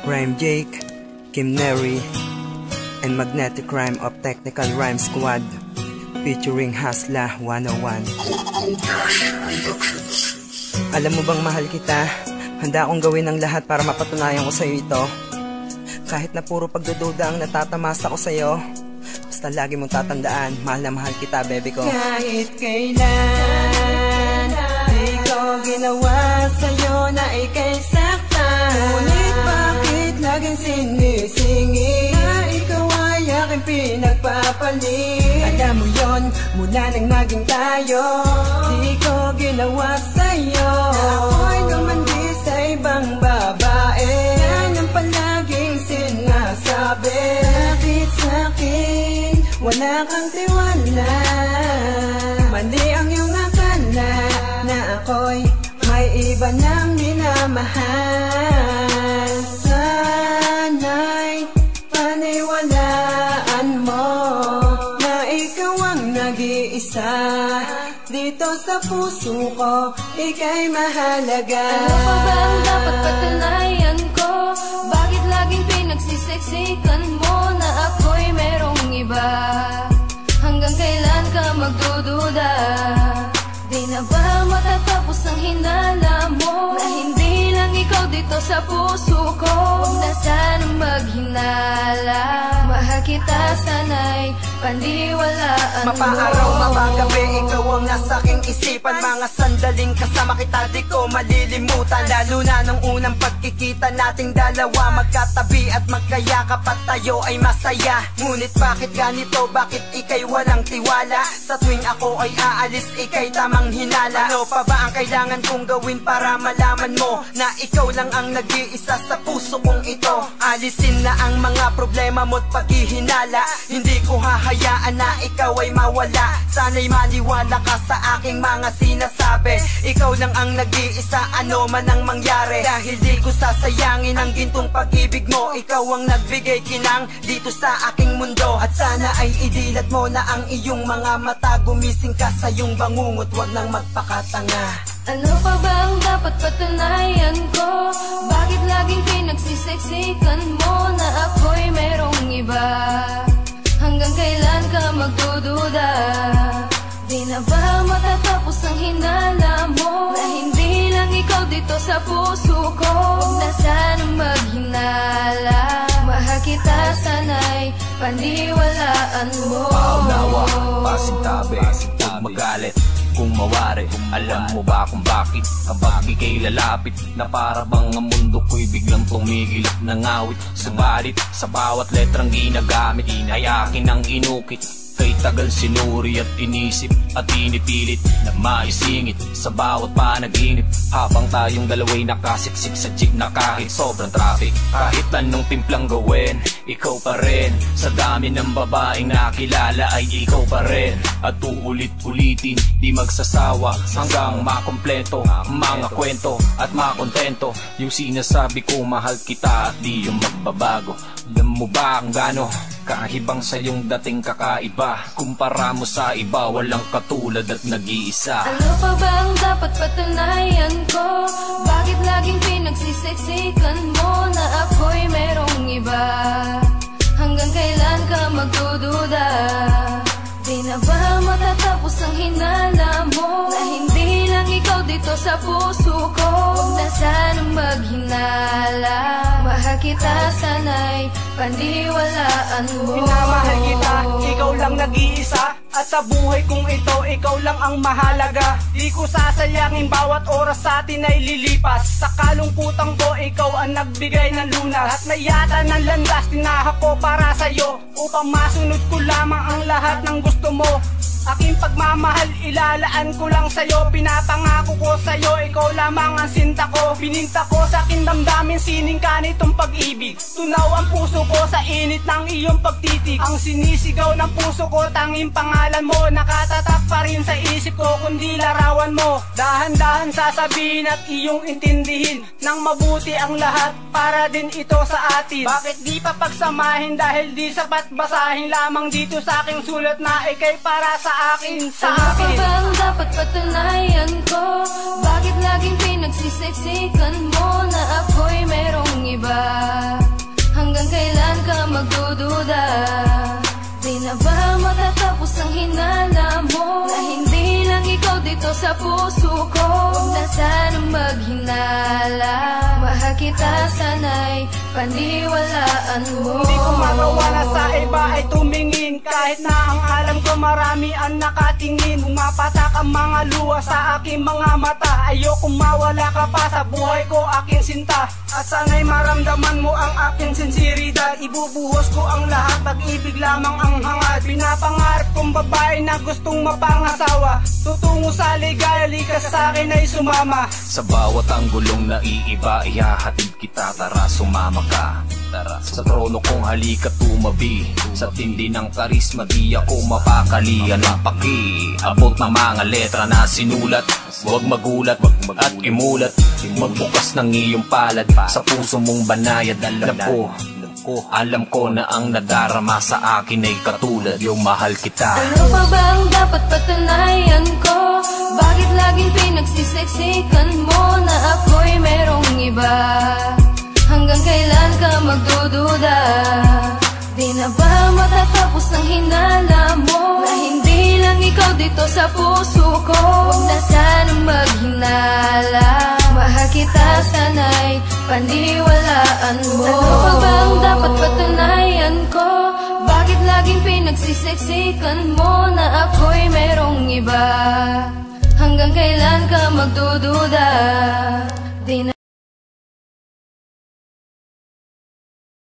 Rhyme Jake, Kim Neri, and Magnetic Rhyme of Technical Rhyme Squad featuring Hasla 101. Alam mo bang mahal kita? Handa akong gawin ang lahat para mapatunayan ko sa'yo ito. Kahit na puro pagdududa ang natatamasa ko sa'yo, basta lagi mong tatandaan, mahal na mahal kita, baby ko. Kahit kailan di ko ginawa sa'yo na ika'y saktan, ngunit bakit laging sinisingin na ikaw ay aking pinagpapalit? Alam mo yon, mula nang maging tayo, di ko ginawa sa'yo na ako'y lumandi sa ibang babae. Yan ang palaging sinasabi. Bakit sa'kin wala kang tiwala? Mali ang iyong akala na ako'y may iba nang minamahal. Sana'y paniwalaan mo na ikaw ang nag-iisa dito sa puso ko, ika'y mahalaga. Ano pa ba ang dapat patunayan ko? Bakit laging pinagsiseksikan mo na ako'y merong iba? Hanggang kailan ka magdududa? Di na ba matatapos ang hinala mo na hindi lang ikaw dito sa puso ko? Huwag na sanang maghinala, mahal kita sana'y paniwalaan mo. Mapaaraw, mapagabi, ikaw ang nasa aking isipan. Mga sandaling kasama kita, di ko malilimutan. Lalo na nung unang pagkikita nating dalawa, magkatabi at magkayakap at tayo ay masaya. Ngunit bakit ganito? Bakit ika'y walang tiwala? Sa tuwing ako ay aalis, ika'y tamang hinala. Ano pa ba ang kailangan kong gawin para malaman mo na ikaw lang ang nag-iisa sa puso kong ito? Alisin na ang mga problema mo't paghihinala. Hindi ko hahayaan na ikaw ay mawala. Sana'y maniwala ka sa aking mga sinasabi. Ikaw lang ang nag-iisa, ano man ang mangyari. Dahil di ko sasayangin ang gintong pag-ibig mo. Ikaw ang nagbigay kinang dito sa aking mundo. At sana ay idilat mo na ang iyong mga mata. Gumising ka sa iyong bangungot, wag nang magpakatanga. Ano pa ba ang dapat patunayan ko? Bakit laging pinagsiseksikan mo na ako'y merong iba? Hanggang kailan ka magdududa? Di na ba matatapos ang hinala mo na hindi lang ikaw dito sa puso ko? Huwag na sanang maghinala, mahal kita sana'y paniwalaan mo. Paunawa, pasintabi, huwag magalit kung mawari. Alam mo ba kung bakit kapag ika'y lalapit na para bang ang mundo ko'y biglang tumigil at nangawit? Subalit sa bawat letrang ginagamit ay akin ang inukit. Kay tagal sinuri at inisip at inipilit na maisingit sa bawat panaginip, habang tayong dalawa'y nakasiksik sa jeep na kahit sobrang traffic. Kahit anong timplang gawin, ikaw pa rin. Sa dami ng babaeng nakilala ay ikaw pa rin. At uulit-ulitin, di magsasawa hanggang makompleto mga kwento at makontento. Yung sinasabi ko mahal kita at di yung magbabago. Alam mo ba ang gano kahibang sa iyong dating kakaiba? Kumpara mo sa iba, walang katulad at nag-iisa. Ano pa ba ang dapat patunayan ko? Bakit laging pinagsiseksikan mo na ako'y merong iba? Hanggang kailan ka magdududa? Di na ba matatapos ang hinala mo na hindi lang ikaw dito sa puso ko? Huwag na sanang maghinala, mahal kita sana'y paniwalaan mo. Minamahal kita, ikaw lang nag-iisa. At sa buhay kong ito, ikaw lang ang mahalaga. Di ko sasayangin bawat oras sa atin ay lilipas. Sa kalungkutan ko, ikaw ang nagbigay ng lunas. At nayata ng landas, tinahak ko para sa'yo, upang masunod ko lamang ang lahat ng gusto mo. Aking pagmamahal, ilalaan ko lang sa'yo. Pinapangako ko sa'yo, ikaw lamang ang sinta ko. Pininta ko sa aking damdamin, sining ka nitong pag-ibig. Tunaw ang puso ko sa init ng iyong pagtitig. Ang sinisigaw ng puso ko, tanging pangalan mo. Nakatatak pa rin sa isip ko, kundi larawan mo. Dahan-dahan sasabihin at iyong intindihin nang mabuti ang lahat, para din ito sa atin. Bakit di pa pagsamahin dahil di sapat basahin lamang dito sa aking sulat na ikay para sa akin, sa ano akin. pa ba ang dapat patunayan ko? Bakit laging pinagsiseksikan mo na ako'y merong iba? dito sa puso ko. Huwag na sanang maghinala, mahal kita sana'y paniwalaan mo. Hindi ko magawa na sa iba ay tumingin, kahit na ang alam ko marami ang nakatingin. Pumapatak ang mga luha sa aking mga mata, ayokong mawala ka pa sa buhay ko, aking sinta. At sana'y maramdaman mo ang aking sinseridad. Ibubuhos ko ang lahat, pag-ibig lamang ang hangad. Pinapangarap kong babae na gustong mapangasawa, tutungo sa ligaya, likas sa akin ay sumama. Sa bawat anggulong na iiba, ihahatid kita, tara sumama ka. Tara sa trono kong halika tumabi, sa tindi ng karisma di ako mapakali. Anong paki, abot ng mga letra na sinulat. Huwag magulat at imulat, magbukas ng iyong palad sa puso mong banayad. Alam ko na ang nadarama sa akin ay katulad yung mahal kita. Ano pa ba ang dapat patunayan ko? Bakit laging pinagsiseksikan mo na ako'y merong iba? Hanggang kailan ka magdududa? Di na ba matatapos ng hinala mo na hindi lang ikaw dito sa puso ko? Huwag na sanang maghinala, mahal kita sana'y paniwalaan mo. Ano pa ba ang dapat patunayan ko? Bakit laging pinagsiseksikan mo na ako'y merong iba? Hanggang kailan ka magdududa? Di na